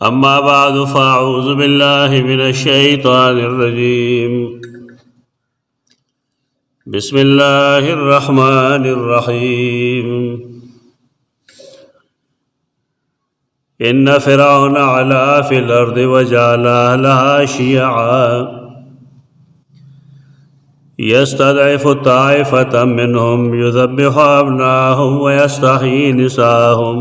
أما بعد فأعوذ بالله من الشيطان الرجيم بسم الله الرحمن الرحيم إن فرعون علا في الأرض وجعل أهلها شيعا يستضعف طائفة منهم يذبح أبناءهم ويستحيي نساءهم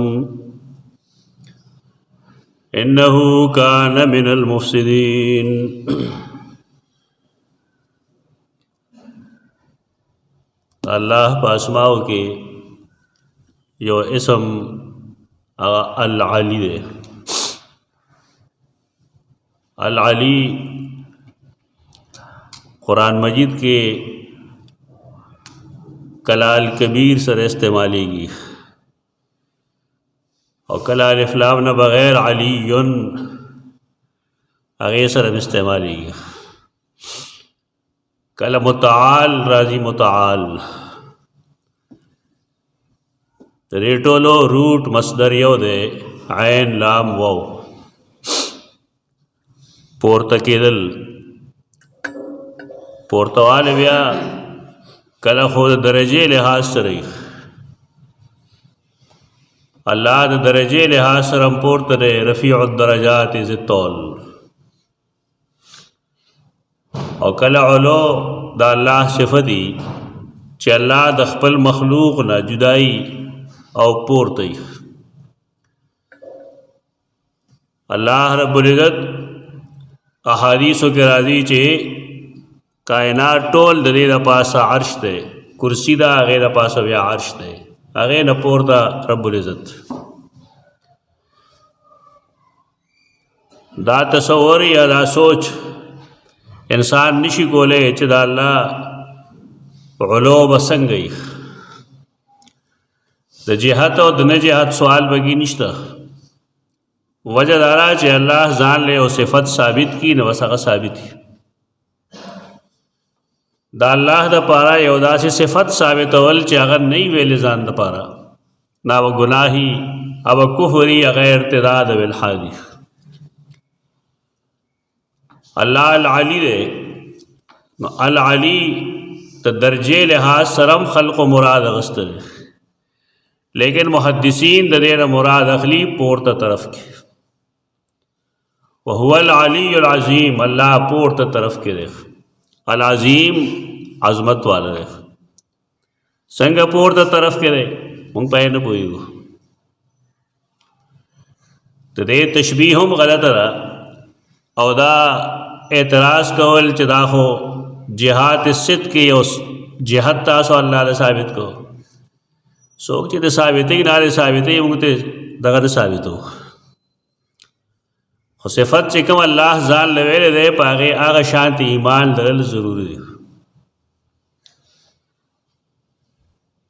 إنه كان من المفسدين. اللہ پاسماؤ کے یو اسم العلی دے. العلی قرآن مجید کے کلال کبیر سر استعمالی گی اور کلال افلام نہ بغیر علی اغیر سر استعمالی گی. کل متعال راضی متعال ریٹولو روٹ مصدر یو دے عین لام وو پورتا کیدل پورتوال بیا کل خود درجے لحاظ سرئی اللہ دا درجے لحاظ سرم پورتا دے رفیع الدرجات ذی الطول او کل علو دا اللہ صفتی چی اللہ دا خپل مخلوق نا جدائی او پورتی. اللہ رب العزت احادیثو کے راضی چی کائنات ٹول دا دے دا پاسا عرش دے کرسی دا آغے دا پاسا بیا عرش دے آغے نا پورتا رب العزت. دا تصور یا دا سوچ انسان نشی کولے چی دا اللہ علو بسنگئی دا جہت و دا نجہت سوال بگی نشتا. وجہ دارا چی اللہ زان لے و صفت ثابت کی نوساق ثابت کی. دا اللہ دا پارا یو دا سی صفت ثابت اول چی اگر نہیں ویلی زان دا پارا نا و گناہی او کفری غیر ارتداد بالحادی. اللہ العلی دے العلی تا درجے لحاظ سرم خلق و مراد اغسط دے لیکن محدثین دا دیر مراد اخلی پورتا طرف کے وہو العلی العظیم اللہ پورتا طرف کے دے العظیم عظمت والا دے سنگا پورتا طرف کے دے منگ پہنے پوئی گو تو دے تشبیہم غلط رہا او دا اعتراض کول چی دا خو جہات الصدق کی یو جہت تاسو اللہ دا ثابت کو سوک چی دا ثابتی نا دا ثابتی مونگتے دا غد ثابتو خو صفت چی کم اللہ زان لویل دے پاگے آغا شانت ایمان درل ضروری دے.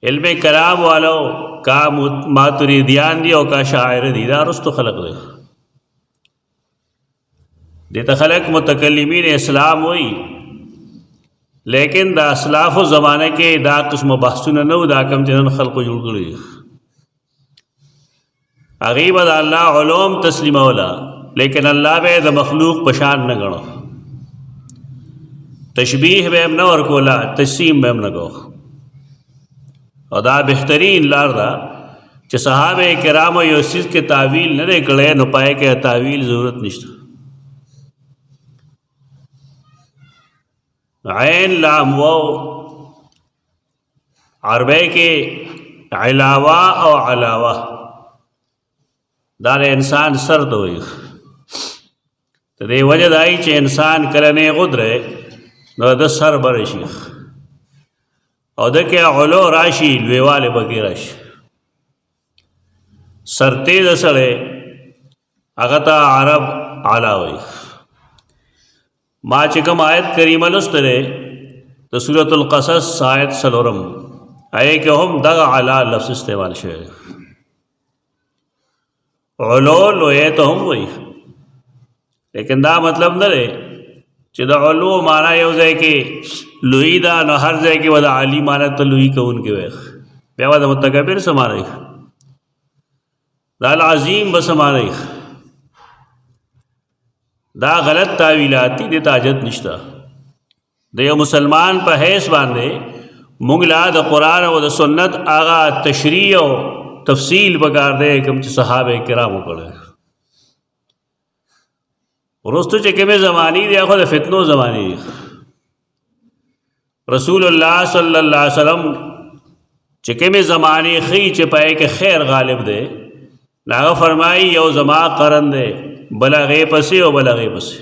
علم کلام والو کا ماتریدیان دی او کا شاعر دی دا رستو خلق دے دیتا خلق متکلمین اسلام ہوئی لیکن دا اسلاف و زمانے کے دا قسم بحثون نو دا کم جنن خلق و جوڑ کری اغیب دا اللہ علوم تسلیم اولا لیکن اللہ بے دا مخلوق پشان نہ گڑو تشبیح بے ام نور کولا تجسیم بے ام نگو اور دا بہترین لار دا چھ صحابہ کرام و یوسیز کے تعویل نہ دے کڑے نو پائے کہ تعویل ضرورت نشتا. عین لام و عربے کے علاوہ او علاوہ دار انسان سرد ہوئی تو دے وجہ دائی چھ انسان کلنے غدرے نو دا سر برشی او دا کیا علو راشی لویوال بکی راشی سر تیز سڑے اغتا عرب علا ہوئی. ما چکم آیت کریمہ لسترے تو سورة القصص آیت سلورم آئے کہ ہم دغ علا لفظ استعمال شوئے علو لوئے تو ہم وہی لیکن دا مطلب نہ رہے چی دا علو مانا یو زے کہ لوئی دا نو ہر زے کہ ودا علی مانا تو لوئی کون کے ویخ بیا ودا متکبر سمانا دا العظیم بسمانا دا غلط تعویلات دي، د تاجت نشته. د یو مسلمان په حیث باندې مونږ لا د قرآن او د سنت هغه تشریح او تفصیل پکار دی کوم چې صحابه کرامو کړی. وروستو چې کومې زمانې دي هغه د فتنو زمانې دي. رسول الله صلی الله علیه وسلم چې کومې زمانې ښیي چې پای کې خیر غالب دی، هغه فرمایي یو زما قرن دی، بل هغې پسې او بل هغې پسې،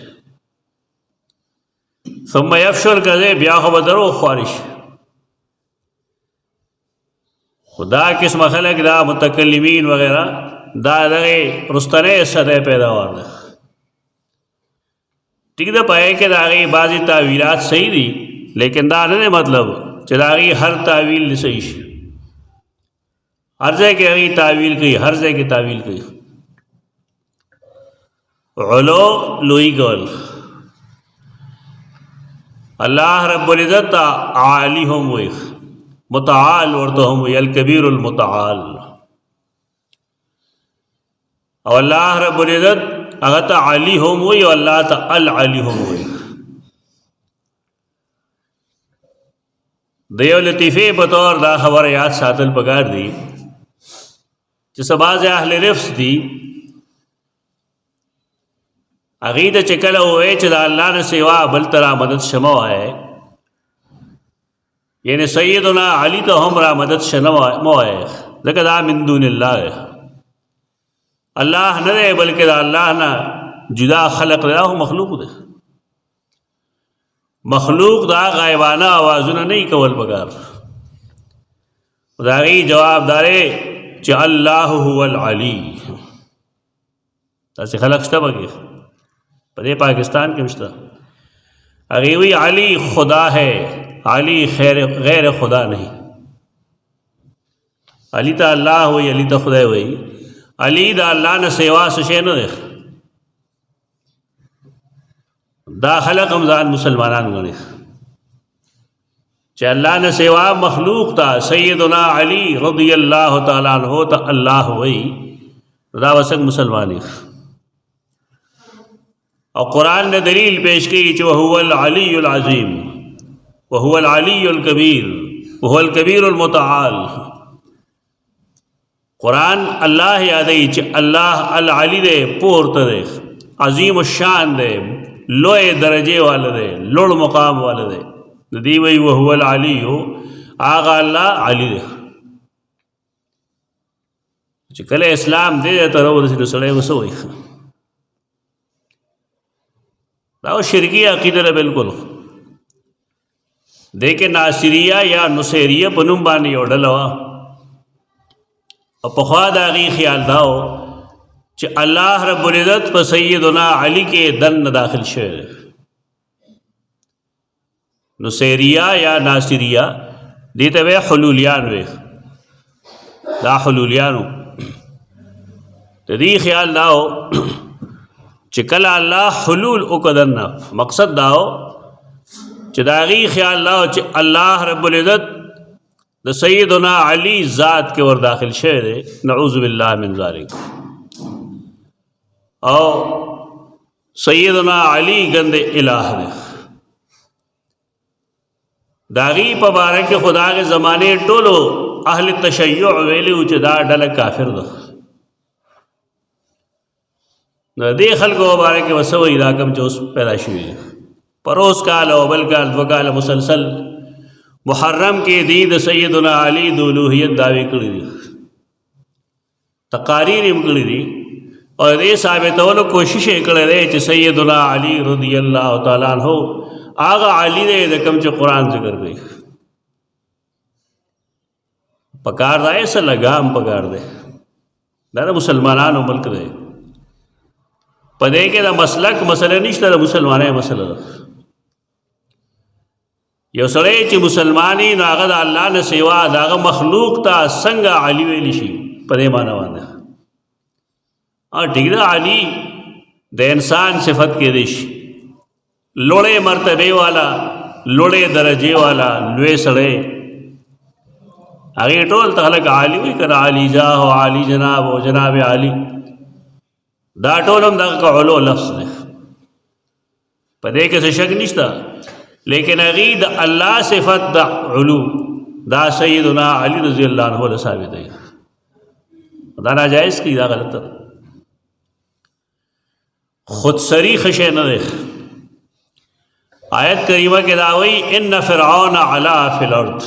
ثم یفشو الکذب، بیا خو به دروغ خواري شي. خو دا قسمه خلک دا متکلمین وغیرہ دا دغې رستنۍ صدۍ پیداوار دی. ٹھیک ده، پای کې د هغې بعضې تعویلات صحیح دي، لیکن دا نه دی مطلب چې د هغې هر تعویل صحیح شي. ہر ځای کې هغې تعویل کوي، هر ځای کې تعویل کوي. علو لوی کول، الله رب العزت عالی هم وي، متعال ورته هم وي، الکبیر المتعال. او الله رب العزت هغه ته علی هم وي او الله ته العلی هم وي. د یو لطیفې په طور دا خبره یاد ساتل پکار دي چې څه بعضې اهل نفس دي، هغې ته چې کله ووایې چې د الله نه سوا بل ته را مدد شه مه وایې، یعنې سیدنا علي ته هم را مدد شه مه وایې، ځکه دا من دون الله دی. الله نه دی بلکې د الله نه جدا خلق دی، هغه مخلوق دی. مخلوق دا غایبانه آوازونه نه کول پکار. د هغې جواب دا دی چې الله هو العلی. داسې خلق شته پکې په دې پاکستان کې شته، هغې وی علی خدا ہے، علی غیر خدا نہیں. علی ته الله وی، علی ته خدای وی، علی د الله نه سوا څه شی نه دی. دا خلق هم ځان مسلمانان ګڼي چې الله نه سوا مخلوق ته سیدنا علی رضی الله تعالی عنہ ته الله وی، دا وسنګ مسلمانی. او قرآن نے دلیل پیش کی کہ وهو العلی العظیم وهو العلی الکبیر وهو الکبیر المتعال. قرآن اللہ یادی کہ اللہ العلی دے پورت دے، عظیم الشان دے، لوئے درجے والے دے، لوڑ مقام والے دے. دی وی وهو العلی، آغا اللہ علی دے. چې کله اسلام دے ته راورسېدو سړی وسه وایي، دا شرکی عقیده ده بالکل. دیکھے ناصریہ یا نصیریہ په نوم باندې یو ډله وه، او پخوا د هغې خیال دا و چې الله رب العزت په سیدنا علي کې دننه داخل شوی دی. نصیریہ یا ناصریہ دې ته وی حلولیان وی. دا حلولیانو د دې خیال دا و چې کله الله حلول وکړنه، مقصد دا و چې د هغې خیال دا و چې الله رب العزت د سیدنا علی ذات کې ور داخل شوی دی، نعوذ بالله من ذلک. او سیدنا علی ګند الہ دی. د هغې په باره کې خو د هغې زمانې ټولو اهل تشیع ویلي و چې دا ډله کافر ده. نو دې خلکو مبارک وسه وایي دا کوم چې اوس پیدا شوي دي، پروس کال او بل کال 2 کال مسلسل محرم کې دی د سیدنا علی د الوهیت دعوې کړي دي، تقاریر یې کړي دي، او دې ثابتولو کوشش یې کړی دی چې سیدنا علی رضی الله تعالی عنہ هغه علی دی د کوم چې قرآن ذکر کوي. پکار دی څه لګام پکار دی، دا د مسلمانانو ملک دی. په دې کې د مسلک مسله نشته، د مسلمانۍ مسله ده. یو سړی چې مسلمانی نو هغه د الله نه سوا د هغه مخلوق ته څنګه علی ویلی شي، په دې معنی باندې. ٹھیک ده، علی د انسان صفت کې دی شي، لوړې مرتبه والا، لوړې درجې والا، لوی سړی، هغې ټول ته خلک عالي وي که نه، عالي جاه او عالي جناب او جناب عالي، دا ټول هم دغه علو لفظ دی. پدې کې څه شک نشته، لیکن هغې د الله صفت د علو دا سیدنا علی رضی الله عنه له ثابت دی، دا ناجائز کی، دا غلط ده. خودسری خشے نه دی. آیت کریمه کې دا وایي ان فرعون علا فی الارض،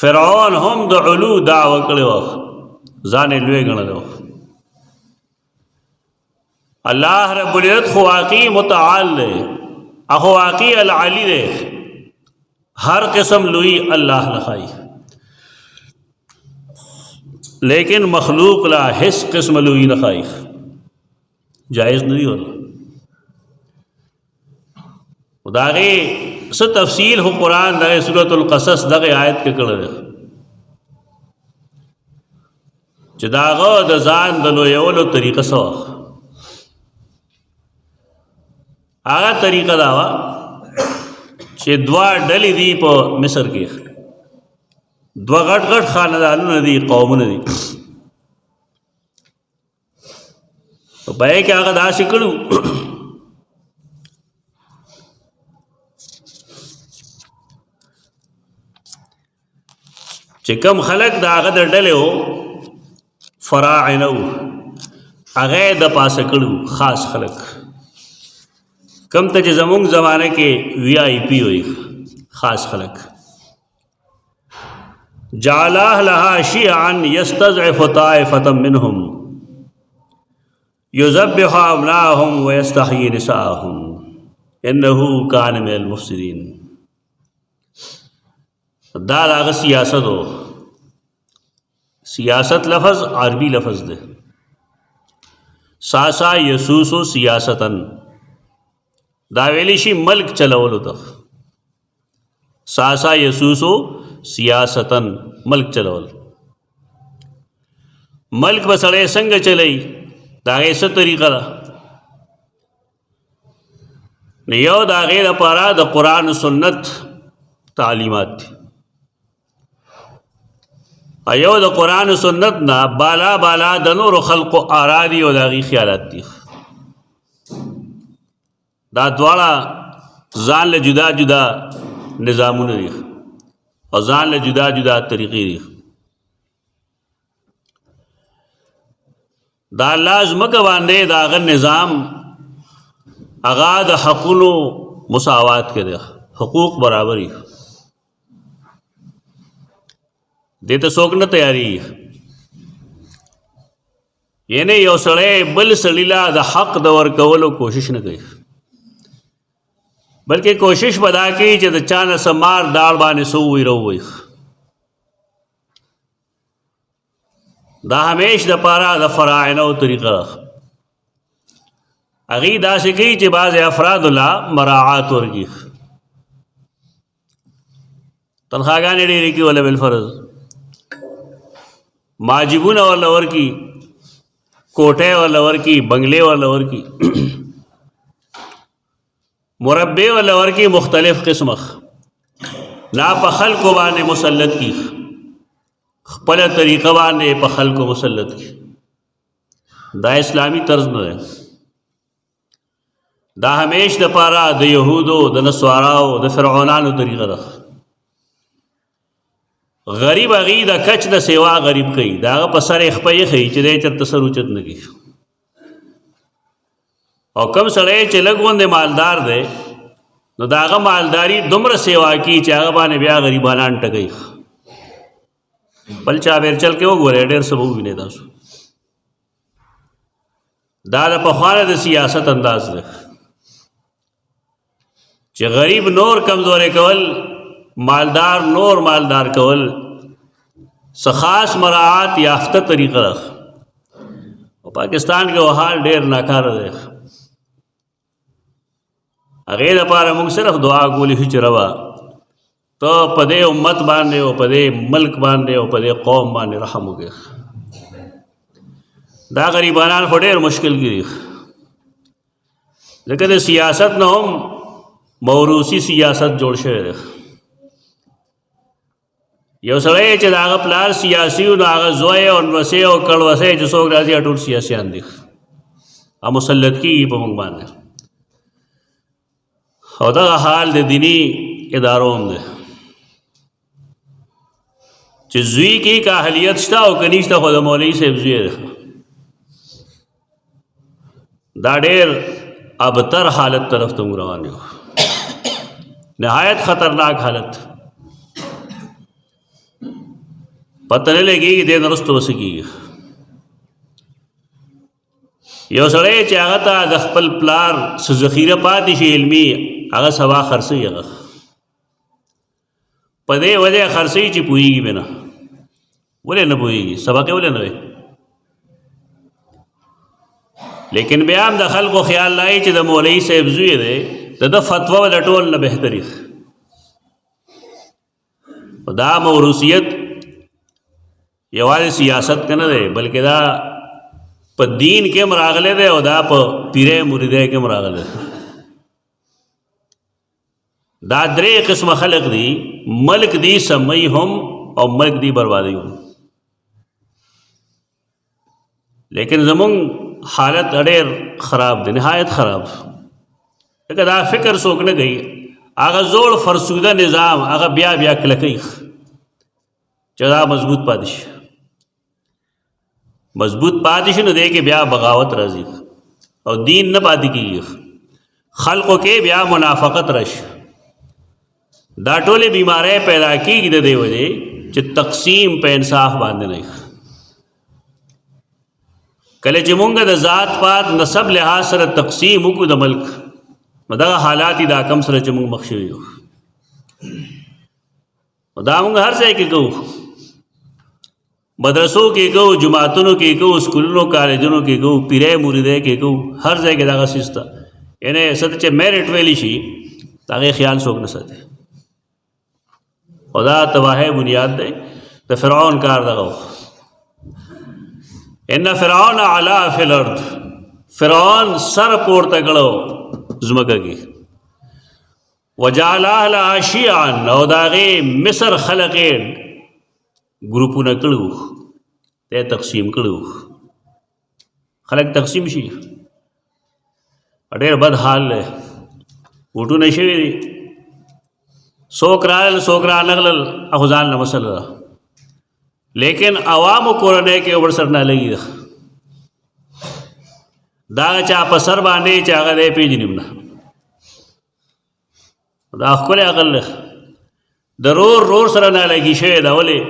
فرعون هم د علو دعوه کړې وه، ځان یې لوی ګڼلی وه. الله رب العزت خو واقعي متعال دی، اخو واقعي العلی دی، ہر قسم لوی اللہ لخائی، لیکن مخلوق لا حس قسم لوی لخائی جائز نہیں ہوتا. داغے سے تفصیل ہو قرآن داغے سورۃ القصص داغے آیت کے کڑے چہ داغو دا زان دلو یولو طریقہ سوا آغا طریقہ داوا چې دوا ډلې دي په مصر کې، دوا غټ غټ خاندانونه دي، قومونه دي، په پای کې هغه داسې کړو چې کوم خلک د هغه د ډلې وو فراعنه وو، هغه یې د پاسه کړو خاص خلک، کم ته چې زمونږ زمانه کې وی آئی پی ہوئی خاص خلق، جعلہ لها شیعا یستضعف طائفة منهم یذبح ابناءهم ویستحیی نساءهم انه کان من المفسدین. دا لاغ سیاست ہو، سیاست لفظ عربی لفظ دے، ساسا یسوسو سیاستن دا ویلی شي ملک چلولو ته، ساسا یسوسو سیاستن ملک چلول. ملک بسړی څنګه چلی دا غي څه طریقه ده؟ یو دا غي لپاره د قرآن سنت تعلیمات دي، ایو د قرآن سنت نه بالا بالا د نور خلق آرا دي او د غي خیالات دي. دا دواړه ځان له جدا جدا نظامونه دي او ځان له جدا جدا طریقې دي. دا لازم کوانده دا غ نظام اغا د حقونو مساوات کې دي، حقوق برابري دې ته څوک نه تیاری، یعنی یو سړی بل سړي له د حق د ورکولو کوشش نه کوي، بلکہ کوشش بدا کی چې د چانه سمار داړ باندې سووي روي. دا همیش د پاره د فراعنو طریقه اغي داسې کوي چې بعض افراد لا مراعات ورګي، تنخواګانې ډېرې کې ولا بالفرض ماجبونه ولا ورکی، کوټه ولا ورکی، بنگلے ولا ورکی، مربع ولا ورکی، مختلف قسمخ نا په خلکو باندې مسلط کی، خپل طریقه باندې په خلکو مسلط کی. دا اسلامی طرز نه ده، دا همیش د پاره د یهودو د نصاراو د فرعونانو طریقه ده. غریب اغي د کچ د سیوا غریب کوي، دا په سر خپې خي چې د چرته سر اوچت نه کی، او کم سړی چې لګوندې مالدار دی نو داغه مالداری دومره سیوا کی چې هغه باندې بیا غریبانان ټکوي. بل چا بیرچل کې وګورئ ډېر څه به ووینئ تاسو. دا د پخوانه د سیاست انداز دی چې غریب نور کمزورې کول، مالدار نور مالدار کول، څه خاص مراعات یافته طریقه ده. او پاکستان کې حال ډېر ناکاره دی. هغې لپاره موږ صرف دعا کولی شو چې روا ته په دې امت باندې او په دې ملک باندې او په دې قوم باندې رحم وکړې. دا غریبانان خو ډېر مشکل کې دي، ځکه د سیاست نه هم موروثي سیاست جوړ شوی دی. یو سړی چې د هغه پلار سیاسي و نو هغه زوی او نوسی او کړوسی چې څوک راځي ټول سیاسیان دي، مسلط کېږي په موږ باندې. او دغه حال د دینی ادارو هم دی چې زوی کې کاهلیت شته او که نشته خو د مولوي صاحب زوی دی دا ډېر ابتر حالت طرف ته موږ روان یو نهایت خطرناک حالت پته نه لګېږي دې نه وروسته به څه کېږي یو سړی چې هغه ته د خپل پلار څه ذخیره پاتې شي علمي هغه سبا خرڅوي هغه په دې وجه خرڅوي چې پوهېږي به نه ولې نه پوهېږي سبق یې ولې نه وی لیکن بیا هم د خلکو خیال لای چې د مولوي صاحب زوی دی د ده فتوا به د ټول نه بهتري دا موروثیت یوازې سیاست که نه دی بلکې دا په دین کې هم راغلی دی او دا په پیری مریدۍ کې هم راغلی دی دا درې قسمه خلق دي ملک دی سمی هم او ملک دی بربادی هم لیکن زمونږ حالت ډېر خراب دی نهایت خراب لکه دا فکر څوک نه کوي هغه زوړ فرسوده نظام هغه بیا کلکوي چې دا مضبوط پاتې شي مضبوط پاتې شي نو دی کې بیا بغاوت راځي او دین نه پاتې کېږي خلقو کې بیا منافقت راشي دا ټولې بیماری پیدا کېږي د دې وجې چې تقسیم په انصاف باندې نه کله چې مونږ د ذات پات نسب لحاظ سره تقسیم وکړو د ملک نو دغه حالات دا کم سره چې مونږ مخ شوي یو دا مونږ هر ځای کې کوو مدرسو کې کوو جماعتونو کې کوو سکولونو کالجونو کې کوو پیری مریدۍ کې کوو هر ځای کې دغه سیسته یعنی څه چې میرټ ویلی شي د هغې خیال څوک نه ساتي او دا تباهۍ بنیاد دی د فرعون کار دغه ان فرعون علا فی الارض فرعون سر پورته کړو ځمکه کې وجعل اهلها شیعا او د هغې مصر خلق یې ګروپونه کړو ته تقسیم کړو خلق تقسیم شي ډېر بد حال دی ووټونه شوي دي څوک رالل څوک رانغلل هغو ځان له مسله ده لیکن عوامو کورنۍ کې ورسره نه لګي دا چا په سر باندې چې هغه دی پېژني نه دا ښکلی عقل دی د رور سره نه لګي شوی ده ولې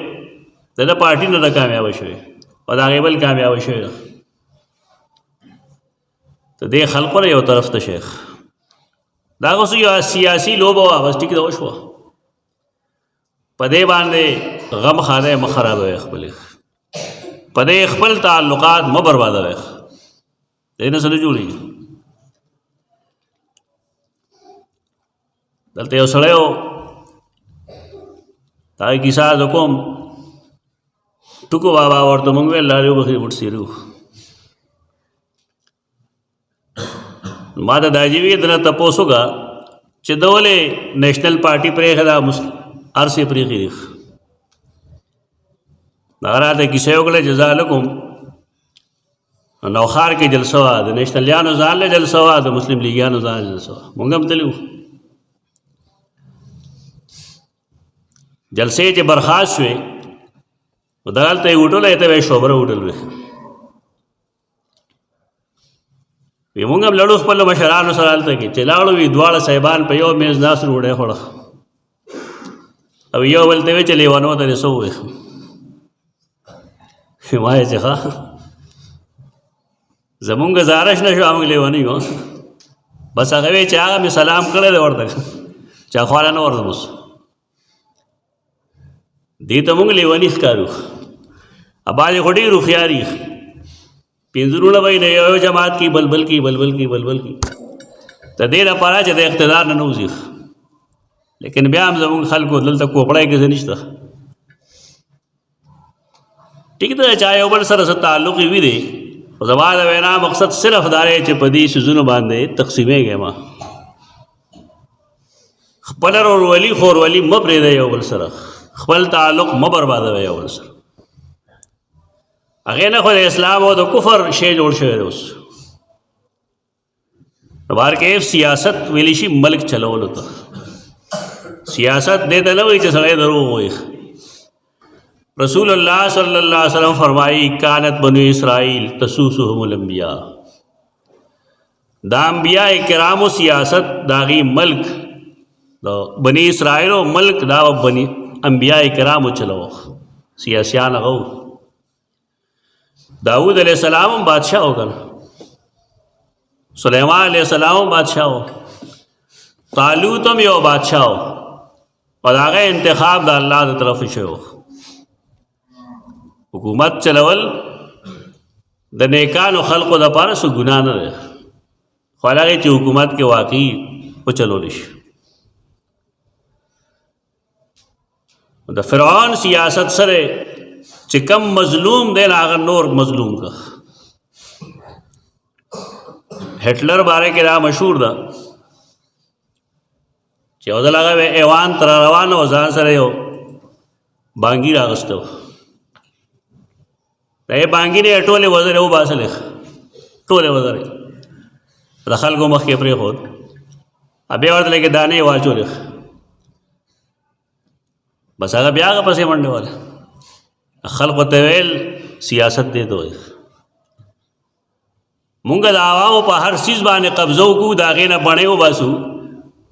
د ده پارټي نه ده کامیابه شوې او د هغې بل کامیابه شوې ده د دې خلقو نه یو طرف ته شیخ دا خو یو سیاسي لوبه وه بس ټیک ده وشوه په دې باندې غم خانه مه خرابوئ خپلې په دې خپل تعلقات مه بربادوئ دې نه څه نه جوړېږي دلته یو سړی و دا یې کیسه د کوم ټکو بابا ورته مونږ ویل لارې وبخښي وټ سیري و ما ته دا جیوي د نه تپوس وکړه چې ده ولې نیشنل پارټي پرېښې ده هر څه یې پرېښي دي هغه راته کیسه یې وکړه چې زه هلکم نوخار کې جلسه وه د نیشنلیانو ځان له جلسه وه د مسلم لیګیانو ځان له جلسه وه مونږ هم تللي وو جلسې چې برخاست شوې نو دغلته یې وټله ته به یې شوبره وټل وې وی مونږ هم لړو خپلو مشرانو سره هلته کې چې لاړو وي دواړه صاحبان په یو میز ناست ډوډۍ خوړه او یو بل ته وی چې لیوانو ته دې څه ووایې ما یې چې ښه زمونږ گزارش نه شو موږ لیونی یو بس هغه وی چې هغه مې سلام کړی دی ورته چا خواله نه ورځم اوس دې ته موږ لیوني ښکارو بعضې خو ډېر هوښیار یي پنځه وروڼه به یې نه یو جماعت کې بلبل کې د دې لپاره چې د اقتدار نه وځي لیکن بیا هم زموږ خلکو دلته کوپړی کې څه نشته ټیک ده چا یو بل سره څه تعلق وي دی خو زما د وینا مقصد صرف دا دی چې په دې څیزونو باندې تقسیمېږئ ما خپله ورورولي خورولي مه پرېږدئ یو بل سره خپل تعلق مه بربادوئ یو بل سره هغې نه خو د اسلام او د کفر شی جوړ شوی دی اوس بارکیف سیاست ویلی شي ملک چلولو ته. سیاست دې ته نه وایي چې سړی دروغ وایي. رسول اللہ صلی اللہ علیہ وسلم فرمائی کانت بنو اسرائیل تسوسهم الانبیاء. دا انبیاء کرام و سیاست داغی ملک دا بنی اسرائیل و ملک دا بنی انبیاء کرام و چلو سیاسیان غو. داود علیہ السلام بادشاہ ہو کر، سلیمان علیہ السلام بادشاہ ہو، طالوتم یو بادشاہ ہو، اور آگے انتخاب دا اللہ دا طرف شو. حکومت چلول د نیکانو خلقو د پاره سو ګناه نه ده، خو هغه چې حکومت کې واقعي وچلول شي. د فرعون سیاست سره چې کم مظلوم دی هغه نور مظلوم کا. هټلر باره کې را مشهور ده چې او دلته ایوان تر روانو ځان سره یو بانګي راغستو. دا یې بانګي نه ټولې وزرې وباسلې، ټولې وزرې د خلکو مخکې پرېښود، بیا ورته لږې دانې واچولې، بس هغه بیا هغه پسې منډې واله. خلکو ته ویل سیاست دې ته وایي. مونږ د عوامو په هر څیز باندې قبضه وکړو، د هغې نه بڼې وباسو،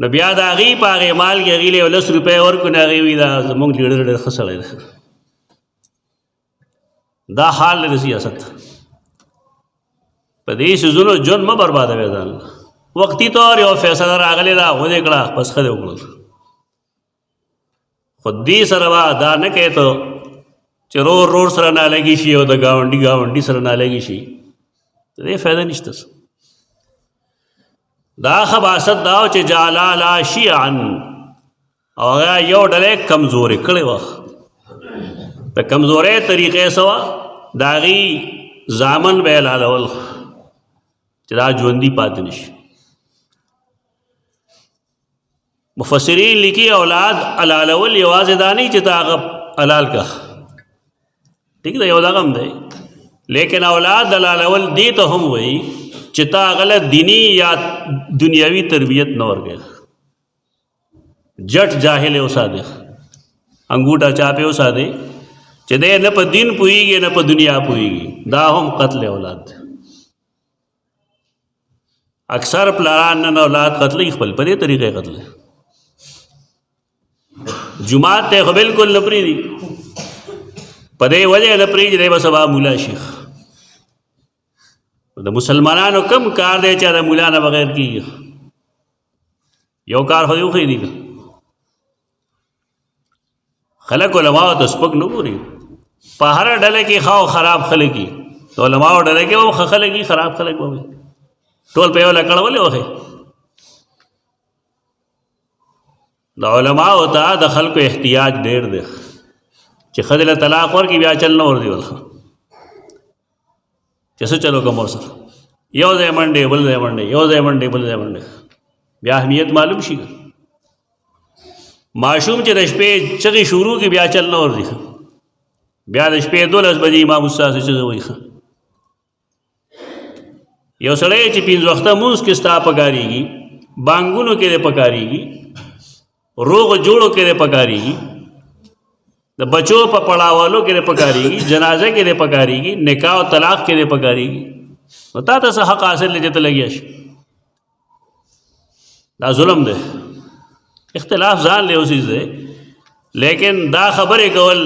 نو بیا د هغې په هغې مال کې هغې له 10 روپۍ ورکړو، نو هغې وي دا زمونږ لیډر ډېر ښه سړی دی. دا حال دی د سیاست. په دې څیزونو ژوند مه بربادوئ ځان. وقتي طور یو فیصله راغلې ده ودې کړه بس ښه دې وکړل، خو دې سره به دا نه کوې ته چې رور سره نالګي شي او د ګاونډي سره نالګي شي، د دې فایده نشته. دا خباثت دا و چې جعلا لا شیعا، او هغه یو ډلې کمزورې کړې وه. د کمزورۍ طریقې څه وه؟ د هغې زامن به یې حلالول چې دا ژوندي پاتې نه شي. مفسرین لیکي اولاد حلالول یوازې دا نه چې ته هغه حلال که، ٹھیک ده، یو دغه هم دی، لیکن اولاد حلالول دې ته هم وایي چې تا هغه له دیني یا دنیاوي تربیت نه ورکوې. جټ جاهل یې وساتې، انګوټه چاپې وساتې چې دی نه په دین پوهېږي نه په دنیا پوهېږي، دا هم قتل اولاد دی. اکثر پلاران نن اولاد قتلوي، خپل په دې طریقې قتلوي. جماعت ته خو بالکل نه پرېږدي، په دې وجه نه پرېږدي دی به سبا مولا شي. د مسلمانانو کم کار دی چې د مولا نه بغیر کېږي؟ یو کار خو دې وښیي. خلک علماو ته سپک نه ګوري. په هره ډله کې ښه او خراب خلک وي، د علماو ډله کې هم ښه خلک وي، خراب خلک به وي، ټول په یو لکړه ولې وښیي؟ د علماو ته د خلکو احتیاج ډېر دی چې ښځې له طلاق ورکړي بیا چل نه ورځي ولخه چې څه چلو کوم ورسره، یو ځای منډې بل ځای منډې، یو ځای منډې بل ځای منډې، بیا اهمیت معلوم شي. ماشوم چې د شپې چغې شروع کړي بیا چل نه ورځي، بیا د شپې 12 بجې امام استاد چغې وایي. یو سړی چې 5 وخته مونځ کې ستا پکارېږي، بانګونو کې دې پکارېږي، روغ جوړو کې دې پکارېږي، د بچو په پړاوالو کې دې پکارېږي، جنازه کې دې پکارېږي، نکاح او طلاق کې دې پکارېږي، نو تا ته څه حق حاصل دی چې ته لګیا شي؟ دا ظلم دی. اختلاف ځان له اوسیز دی، لیکن دا خبرې کول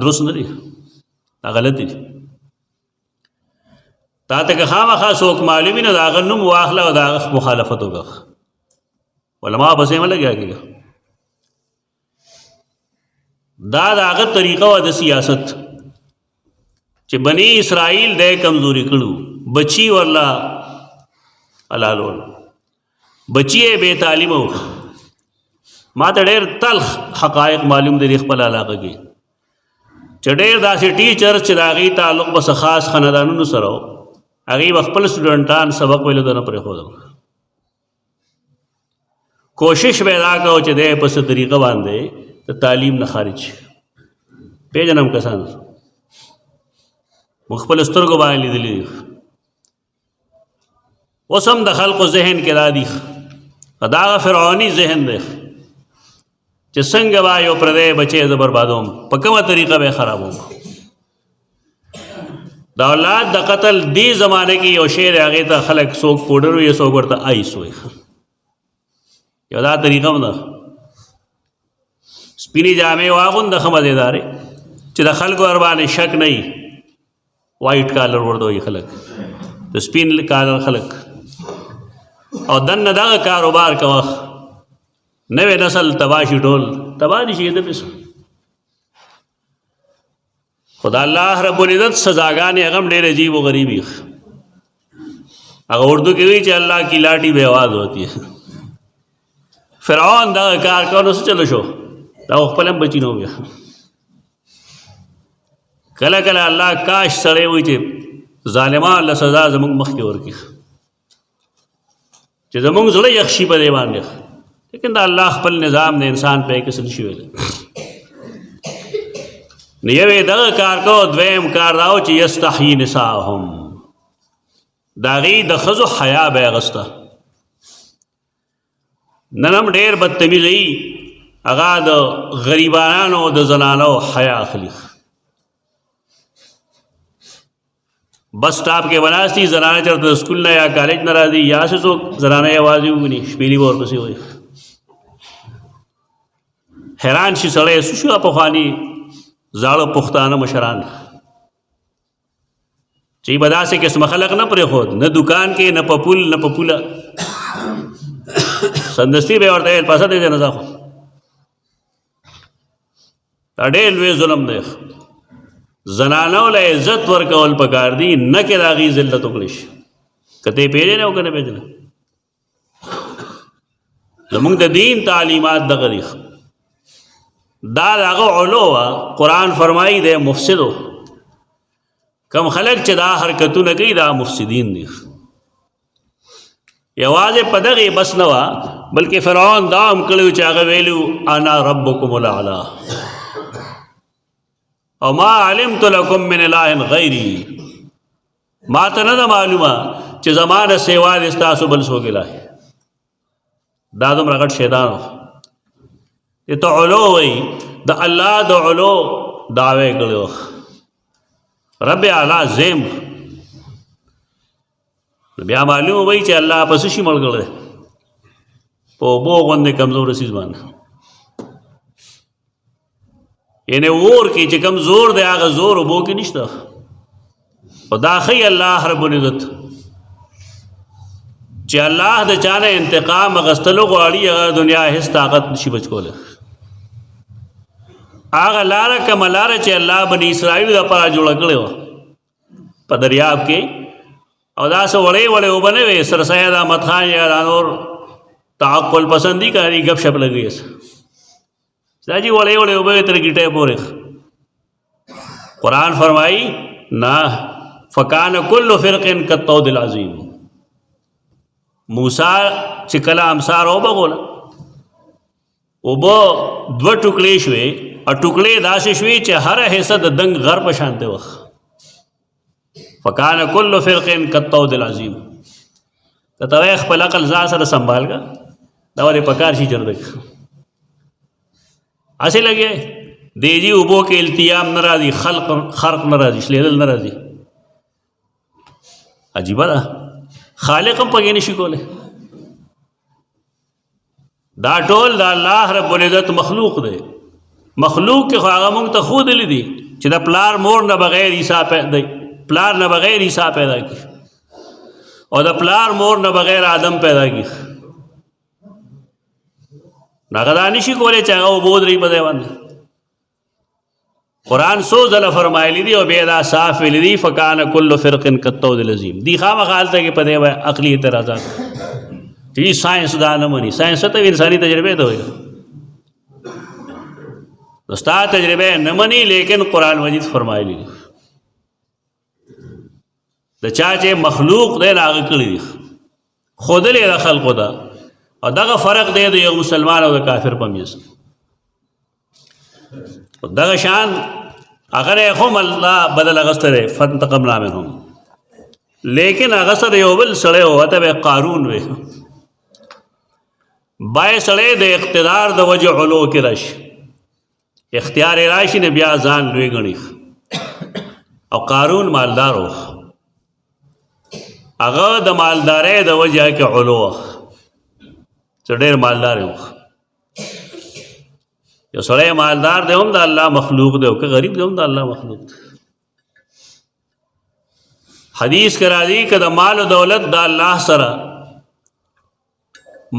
درست نه دي، دا غلط دي. تا ته که خامخا څوک معلومي نه د هغه نوم واخله او د هغه مخالفت وکړه، علما پسې مه لګیا کېږه. دا د هغه طریقه وه د سیاست چې بني اسرائیل دی کمزوري کړو، بچي ورله حلالول، بچي یې بې تعلیمه و. ما ته ډېر تلخ حقایق معلوم دی خپل علاقه کې چې ډېر داسې ټیچر چې د هغې تعلق به څه خاص خاندانونو سره و، هغې به خپل سټوډنټان سبق ویلو ته نه پرېښودل. کوشش به یې دا کوو چې دی په څه طریقه باندې د تعلیم نه خارج شي. پېژنم کسان موږ خپلو سترګو باندې لیدلي دي. اوس هم د خلقو ذهن کې دا دي داغه فرعوني ذهن دی چې څنګه به یو پردی بچی زه بربادوم په کومه طریقه به خرابوم د اولاد د قتل دی زمانه کې یو شی دی هغې ته خلک څوک پوډر وي څوک ورته آیس وي یو دا طریقه هم ده سپینې جامې واغونده ښه مزېدارې چې د خلکو ورباندې شک نه وي وایټ کالر ورته وایي خلک د سپین کالر خلک او دننه دغه کاروبار کوه نوې نسل تباه شي ټول تباه دي شي د پیسو خدا الله رب العزت سزاګانې هغه هم ډېر عجیب و غریب وي هغه اردو کې وایي چې الله کی لاٹھی بے آواز ہوتی ہے فرعون دغه کار کوه نو څه چلو شو دا خپل هم بچي نه و بیا کله کله الله کاش سړی وایي چې ظالمان له سزا زموږ مخکې ورکړي چې زموږ زړه یخ شي په دې باندې لیکن دا الله خپل نظام د انسان په کې څه نشي ویلی نو یوې دغه کار کو دویم کار دا و چې یستحیي نساءهم د هغې د ښځو حیا به یې اخسته نن هم ډېر بدتمیزه وي هغه د غریبانانو د زنانو حیا اخلي بس سټاپ کې بناستی زنانه چېرته د سکول نه یا کالج نه راځي یا چې څوک زنانه یوازې وګني شپېلي به ورپسې وایي حیران شي سړی څه شو پخواني زاړه پښتانه مشران چې به داسې قسمه خلق نه پرېښود نه دوکان کې نه په پول نه په پوله سمدستي به یې ورته ویل پاسه دی نه ځه خو دا ډېر لوی ظلم دی زنانو له عزت ورکول پکار دي نه کې د هغې ذلت وکړی شي که ته یې پېژنې او که نه پېژنې زموږ د دین تعلیمات دغه دي دا د هغه علو وه قرآن فرمایي دی مفسدو کم خلک چې دا حرکتونه کوي دا مفسدین دي یوازې په دغې بس نه وه بلکې فرعون دا هم کړی چې هغه ویلي انا ربکم الاعلی او ما علمت لکم من اله غیری ما ته نه ده معلومه چې زما نه سوا د ستاسو بل څوک اله دا دومره غټ شیطان و دې ته علو وایي د الله د علو دعوی کړی و رب اعلی زیم بیا معلومه وایي چې الله په څه شي مړ کړی په اوبو غوندې کمزور څیز باندې یعنی اور کې چې کم زور دی هغه زور اوبو کې نشته خو دا ښیي الله رب العزت چې الله د چا نه انتقام اخیستلو غواړي هغه دنیا هېڅ طاقت نشي بچ کولی هغه لاره کومه لاره چې الله بني اسرائیلو دپاره جوړه کړې وه په دریاب کې او داسې وړې وړې اوبه نه وې سر سید احمد خان یا دا نور تعقل پسندي کوي ګپ شپ لګوي دا جی وړې وړې اوبه تر ګیټې پورې قرآن فرمایي نه فکان کل فرق کالطود العظیم موسی چې کله امسار وبغوله اوبه دوه ټوکړې شوې او ټوکړې داسې شوې چې هره حصه د دنګ غر په شانته وه فکان کل فرق کالطود العظیم که ته وایې خپل عقل ځان سره سنبال کا دا ولې پکار شي چېرته هسې لګیا دیجی اوبو کې التیام نه راځي خرق نه راځي شلیدل نه راځي عجیبه ده خالق هم پکې نشي کولی دا ټول د الله رب العزت مخلوق دی مخلوق کې خو هغه موږ ته ښودلی دي چې د پلار مور نه بغیر عیسی پلار نه بغیر عیسی پیدا کړي او د پلار مور نه بغیر آدم پیدا کړي هغه دا نشي کولی چې هغه اوبه ودرېږي په ځای باندې قرآن څو ځله فرمایلی دي او بیا دا صاف ویلی دي فکان کل فرق کالطود العظیم دی خامخا هلته کې په دې عقلي اعتراضات چې ساینس دا نه مني ساینس ته انساني تجربې ته وایي نو ستا تجربې نه مني لیکن قرآن مجید فرمایلی دي د چا چې مخلوق دی نه هغه کړي دي ښودلی د خلقو ده او دغه فرق دی د یو مسلمان او د کافر په منځ دغه شان هغه یې هم الله بدل اخیستی دی فانتقمنا منهم لیکن هغه سره یو بل سړی و ته به قارون وی بای سړی د اقتدار د وجه علو کې راشي اختیار راشي نه بیا ځان لوی ګڼي او قارون مالدار و هغه د مالدارۍ د وجه کې علو څه ډېر مالدار و یو سړی مالدار دی هم د الله مخلوق دی او که غریب دی هم د الله مخلوق دی حدیث کرا دی که د مال و دولت د الله سره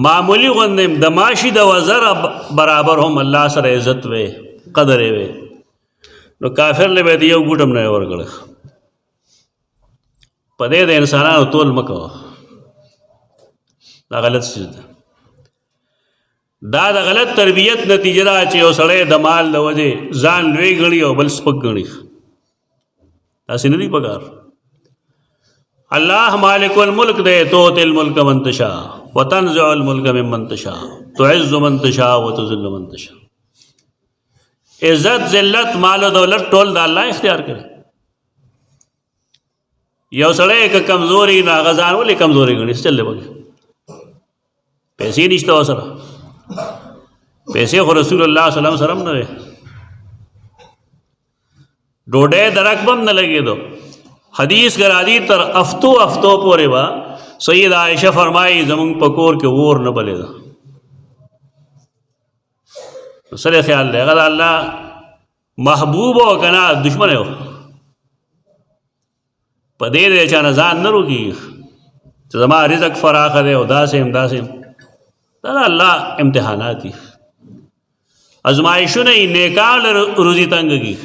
معمولی غندم د ماشی د وزر برابر هم الله سره عزت وی قدر وی نو کافر له به یو ګوټم نه ورګړ په دې د انسانانو تول مکو دا غلط څه ده دا د غلط تربیت نتیجه ده چې یو سړی د مال د وجې ځان لوی ګڼي او بل سپک ګڼي داسې نه دي پکار الله مالک الملک دے توت الملک من تشاء وتنزع الملک ممن تشاء تعز من تشاء وتذل من تشاء عزت ذلت مال و دولت ټول د الله اختیار کړي یو سړی که کمزوري نه هغه ځان ولې کمزوري ګڼي چل دی پکې پیسې نشته ورسره پیسې خو رسول الله صلی الله علیه وسلم نه وی ډوډۍ درک بم نه لګېدو حدیث کرا دی تر افتو پورې با سید عائشہ فرمائی زمون پکور کې اور نه بلېده سره خیال دی هغه الله محبوب او کنا دشمن یو په دې د چا نه ځان نه روکي چې زما رزق فراخ دی او داسې دا الله امتحانات دي ازمائشونه نیکان روزی تنګي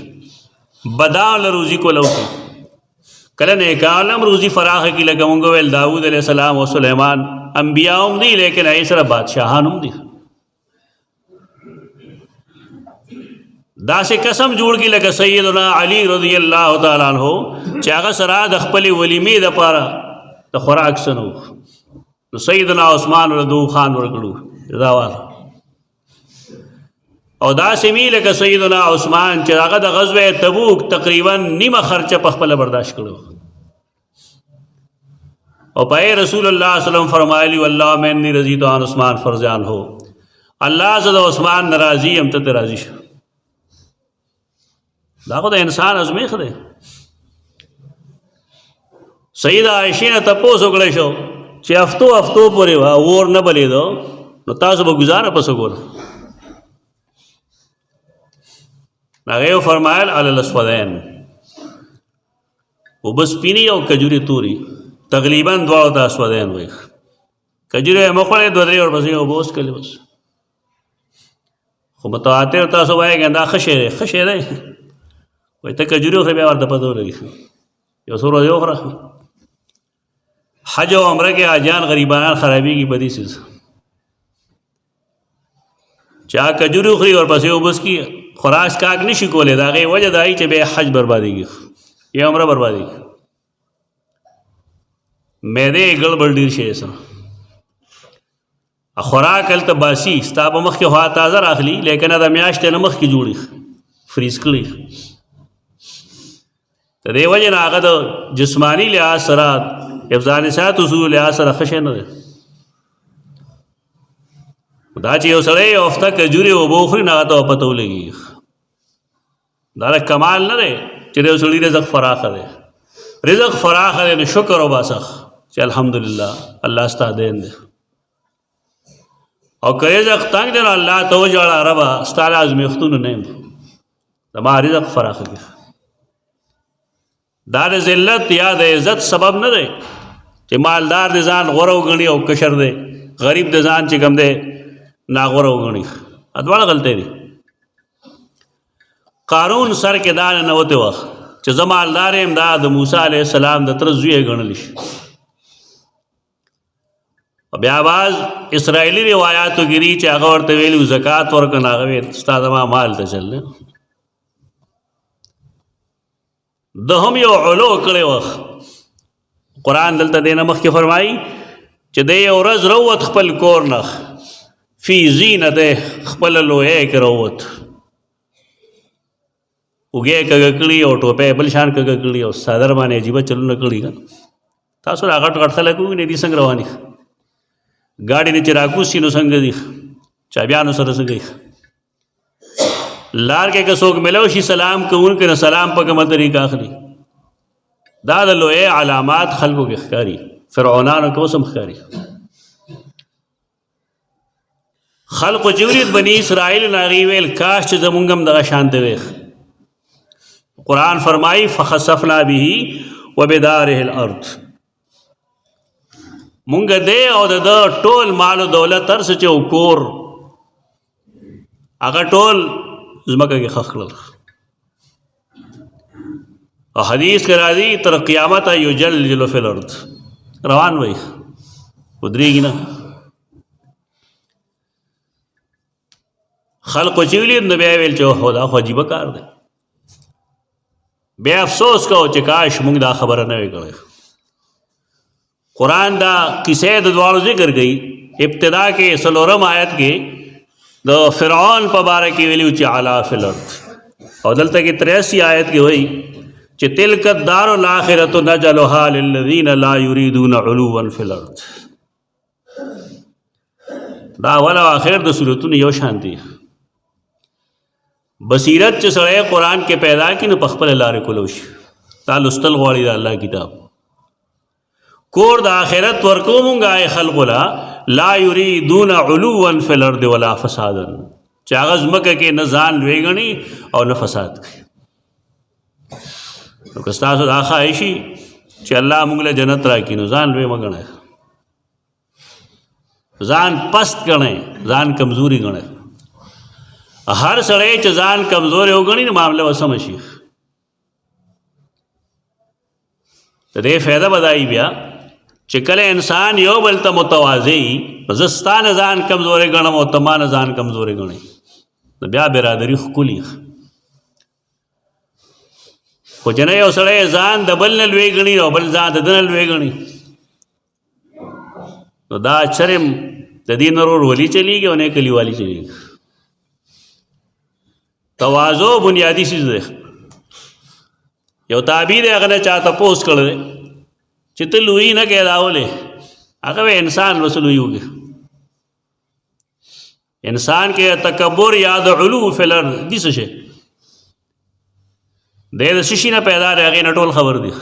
بدان روزی کو لوکي کله نیکانم روزی فراخ کی لکه مونږ ویل داود علیہ السلام او سلیمان انبیاء هم دي لیکن ای سره بادشاہان هم دي دا سه قسم جوړ کی لکه سیدنا علی رضی الله تعالی عنہ چې هغه سره د خپل ولیمې د پاره د خوراک سنو سیدنا عثمان رضو خان ورکړو راوال او دا سمی لکه سیدنا عثمان چې هغه د غزوه تبوک تقریبا نیمه خرچه په خپل برداشت کړو او پای رسول الله صلی الله علیه وسلم فرمایلی والله من رضیت عن عثمان فرزان ہو الله زده عثمان ناراضی هم ته راضی شو دا خو د انسان ازمیخ دی سیدہ عائشہ نه تپوس وکړی شو چې هفتو پورې اور نه بلېدو نو تاسو به گزاره پس وکړو هغه فرمایل علی الاسودین او بس پینی او کجوری توری تقریبا دواړو ته اسودین وای کجوری مخړې دوه درې اور بسې او بوس کړي بس خو متواتر تاسو وایي ګندا خشه دی وای ته کجوری خو بیا ورته پدو لګي یو سور یو خره حج او عمره کې اجان غریبانان خرابي کی بدی سیز چا کجوری خوري اور بسې او بس کی خوراک کاک نشي کولای دا غي وجه دای چې به حج برباديږي یا عمره برباديږي مېده ګړبړ ډیر شي سره خوراک ال تباسی ستاب مخ کې هوا تازه راخلی لیکن دا میاشت نه مخ کې جوړي فریز کړی ته دی وجه نه هغه د جسمانی لحاظ سره افزان سات اصول لحاظ سره خشه نه دا چې یو سړی افته کجوري او بوخري نه ته پته ولګي دا کمال نه دی چې یو سړی رزق فراخ دی رزق فراخ دی نو شکر او باسخ چې الحمدلله الله ستاسو دین دی او که رزق تنگ دی نو الله ته وجاړه ربا ستاسو ازمیختونه نه د ما رزق فراخ دی دا د ذلت یا د عزت سبب نه دی چې مالدار د ځان غوړو غني او کشر دی غریب د ځان چې کم دی ناغوره وګڼي ادواړه غلطه دي قارون سر کې دان نه وته وخت چې زمالدار امداد موسی عليه السلام د تر زوی غنل شي بیا باز اسرائیلی روایتو ګری چې هغه ورته ویلو زکات ورکړه هغه استاد ما مال ته چل د هم یو علو کړي وخت قران دلته دینه مخ کې فرمایي چې د یو ورځ روت خپل کور نه فی زینته خپل لوی کروت وګه کګکړی او ټوپه بل شان کګکړی او صدر باندې عجیب چلو نکړی تاسو را غټ غټ خلک ووینئ دي څنګه رواني ګاډي نه چې راکوسي نو څنګه دي چابیانو سره څه کوي لار کې که څوک ملو شي سلام کوونکی نه سلام په کومه طریقه اخلي دا د لوی علامات خلکو کې ښکاري فرعونانو کې اوس هم ښکاري خلقو چې ولید بني اسرائیل نه هغې ویل کاش چې زمونږ هم دغه شانته ویښ قرآن فرمایي فخسفنا به وبداره الارض مونږ دی او د ټول مال و دولت هر څه چې و کور هغه ټول ځمکه کې ښخ کړل او حدیث کې راځي تر قیامته یجلجل فی الارض روان وي ودرېږي نه خلقو چې ولید نو بیا ویل چې هو دا خو عجیبه کار دی بیا افسوس کوو چې کاش موږ دا خبره نه وی کړې قرآن دا قصې د دواړو ذکر گئی ابتدا کې 4 آیت کې د فرعون په باره کې ویلو چې علا فی الارض او دلته کې 83 آیت کې وایي چې تلک الدار الاخرة نجعلها للذین لا یریدون علوا فی الارض دا اول او آخر د صورتونو یو شان دي بصیرت چې سړی قرآن کې پیدا کړي نو په خپله لارې کولو شي تا لوستل غواړي د الله کتاب کور د آخرت ورکو مونږه خلقو لا یریدون علوا فی الارض ولا فسادا چې هغه ځمکه کې نه ځان لوی ګڼي او نه فساد کوي نو که ستاسو دا خواهشي چې الله موږ له جنت راکړي نو ځان لوی مه ګڼئ ځان پست ګڼئ ځان کمزوري ګڼئ هر سړی چې ځان کمزوري وګڼي نو معامله به سمه شي د دې فایده به دا وي بیا چې کله انسان یو بل ته متواضع وي زه ستا نه ځان کمزوري ګڼم او ته ما نه ځان کمزوري ګڼئ نو بیا برادري ښکلي خو چې نه یو سړی ځان د بل نه لوی ګڼي او بل ځان د ده نه لوی ګڼي نو دا چرم د دې نه ورورولي چلېږي او نه کلیوالي چلېږي تواضع بنیادی چیز دی یو تابعی دی هغه نه چا تپوس کړی دی چې ته لوی نه کې دا ولې هغه انسان بس لوی وږي انسان کې تکبر یا د علو فی الارض دي څه شی دی د څه شي نه پیدا دی هغې نه ټول خبر دی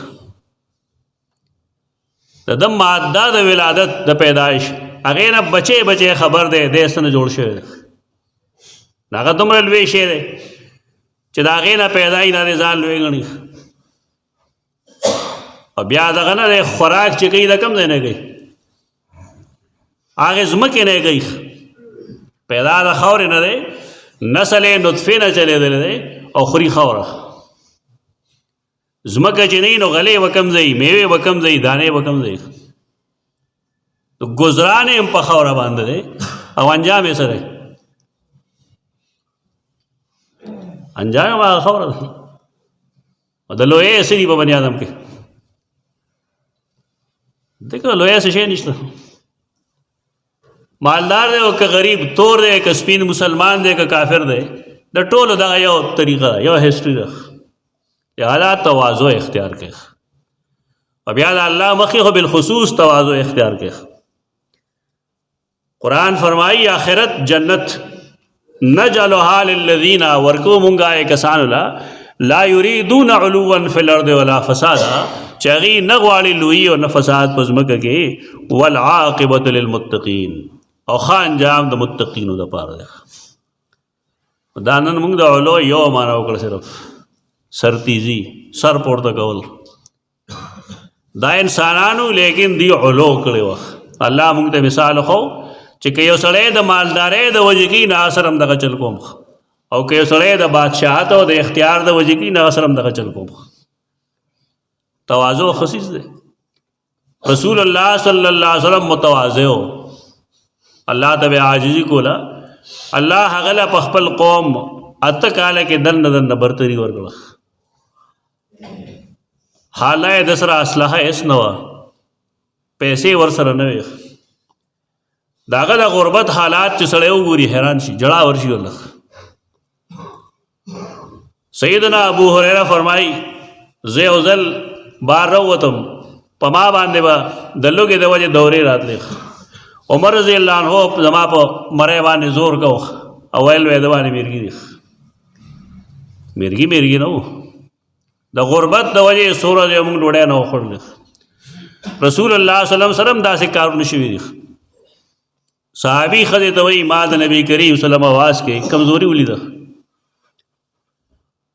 د ده ماده د ولادت د پیدایش هغې نه بچې بچې خبر دی دی څه نه جوړ شوی دی هغه دومره لوی شی دی چې د هغې نه پیدا یي نه دی ځان لوی ګڼي او بیا دغه نه دی خوراک چې کوي د کوم ځای نه کوي هغې ځمکې نه یې کوي پیدا د خاورې نه دی نسل یې نطفې نه چلېدلی دی او خوري خاوره ځمکه چې نه وي نو غلې به کوم ځای میوې به کوم ځای دانې به کوم ځای ګزران یې هم په خاوره باندې دی او انجام یې څه دی انجام یې هغه خاوره ده او د لویې څه دي په بني ادم کې دیکھو لویه څه شی نشته مالدار دی او که غریب تور دی که سپین مسلمان دی که کافر دی د ټولو دغه یو طریقه ده یو هسټري ده یا دا تواضع اختیار کوي او بیا د الله مخې خو بالخصوص تواضع اختیار کوي قرآن فرمایي آخرت جنت نجعلها للذین ورکو مونږه کسانو لا یریدون علوا فی الارض ولا فسادا چې هغې نه غواړي لویي او نه فساد په ځمکه کې والعاقبة للمتقین او ښه انجام د متقینو دپاره دی دا نن موږ د علو یو معنا وکړه صرف سرتیزي سر پورته کول دا انسانانو لیکن دی علو کړی وه الله موږ ته مثال خو چې که یو سړی د مالدارۍ د وجې کې نه اثر هم دغه چل کوم او که یو سړی د بادشاهت او د اختیار د وجې کې نه اثر هم دغه چل کوم تواضع خصیص دی رسول الله صلی الله علیه وسلم متواضع و الله ته به عاجزي کوله الله هغه له په خپل قوم اته کاله کې دننه دننه برتري ورکړه حاله یې د سره اسلحه هېڅ نه وه پیسې ورسره نه وې د هغه د غربت حالات چې سړی وګوري حیران شي جړا ورشي والله سیدنا ابو هریره فرمایي زه یو ځل بار راووتم په ما باندې به د لوږې د وجې دورې راتلې. عمر رضی الله عنه زما په مری باندې زور کو او ویل وې د باندې میرګي دي. میرګي نه و، د غربت د وجې څو ورځې موږ ډوډۍ نه وخوړلې. رسول الله صلی الله علیه وسلم داسې کارونه شوي دي. صحابي ښځې ته وایي ما د نبی کریم صلی الله علیه وسلم اواز کې کمزوري ولیده.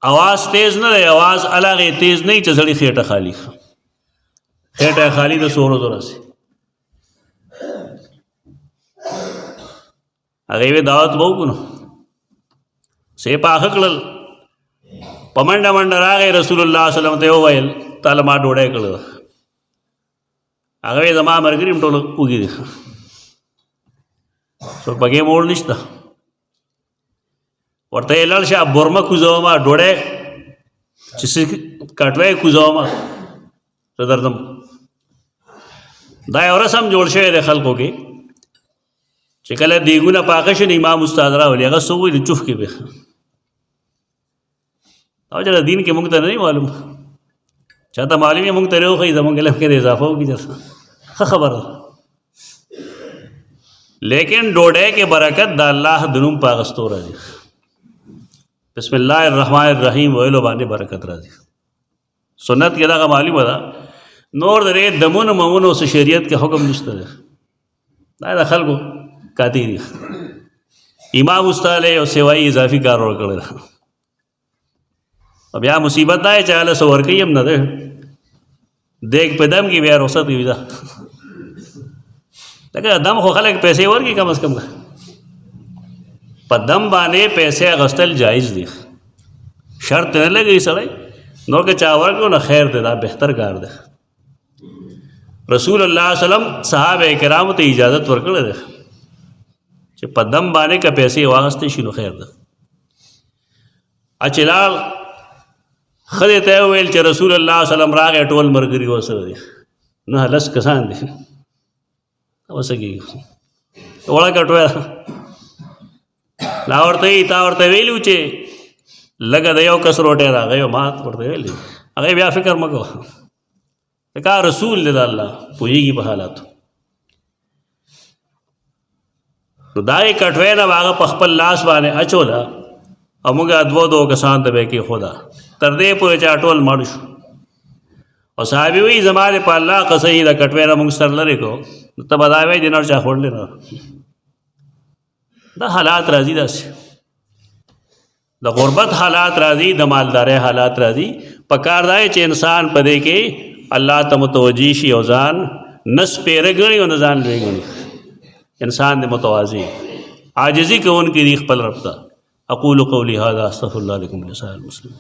اواز تیز نه دی، اواز الهغې تیز نه وي چې سړي خېټه خالي. خېټه خالي د څو ورځو راسي. هغې وې دعوت به وکړو نو سې پاخه کړل. په منډه منډه راغی رسول الله صلی الله علیه وسلم ته وویل تا له ما ډوډۍ کړې ده. هغه وې زما ملګري هم ټول وږي دي، څوک پکې موړ نشته. ورته یې لاړ شه بورمه کوزومه ډوډۍ چې کټوی کوزومه زه درځم. دا یو رسم جوړ شوی دی خلکو کې چې کله دیګونه پاکه شي نو امام استاد راولي هغه څه وایي د چوف کې به او چې دین کې موږ ته نه معلوم، چاته معلوم یې موږ ته راوښیي زموږ علم کې د اضافه وکړي درسه ښه خبره ده. لیکن ډوډۍ کې برکت د الله د نوم په اخیستو راځي. بسم الله الرحمن الرحیم ویلو باندې برکت راځي. سنت کې دغه معلومه ده. نور درې دمونو ممونو څه شریعت کې حکم نشته دی، دا د خلکو کاتی دي. امام استاد یو سیوایي اضافي کار ورکړی ده. بیا مصیبت دا چې هله څه ورکوي هم نه دی، دیګ په دم کې بیا رخصت وي. ده لکه دم خو خلک پیسې ورکړي کم از کم، په دم باندې پیسې اخیستل جایز دي، شرط نه لګوي سړی. نور که چا ورکړو نه خیر دی، دا بهتر کار دی. رسول الله صلی الله علیه وسلم صحابه کرامو ته اجازت ورکړی دی چې په دم باندې که پیسې واخیستې شي نو خیر ده. چې لاړ ښځې ته یې وویل چې رسول الله صلی الله علیه وسلم راغی ټول ملګري ورسره دي، نه لس کسان دي، اوسه کېږي وړه کټوه لا ورته یې تا ورته ویلي چې لږه د یو کس روټۍ راغی ما ورته ویلي هغې بیا فکر مه کوه ځکه رسول دی د الله پوهېږي په حالاتو. نو دا یې کټوۍ نه به هغه په خپل لاس باندې اچوله او موږ دوه کسان ته به یې کېښوده تر دې پورې چې ټول مړ شو. او صحابي وایي زما دې په الله قسم د کټوۍ نه موږ سر لرې کړو نو ته به دا وایې د نر چا خوړلی نه. دا حالات راځي، داسې د غربت حالات راځي، د مالدارۍ حالات راځي. په کار دا چې انسان په دې کې الله ته متوجه شي او ځان نه سپېره ګڼي او نه ځان لوی ګڼي. انسان دې متواضع عاجزي کوونکی دی خپل رب ته. اقول قولي هذا استغفر الله لكم ولسائر المسلمين.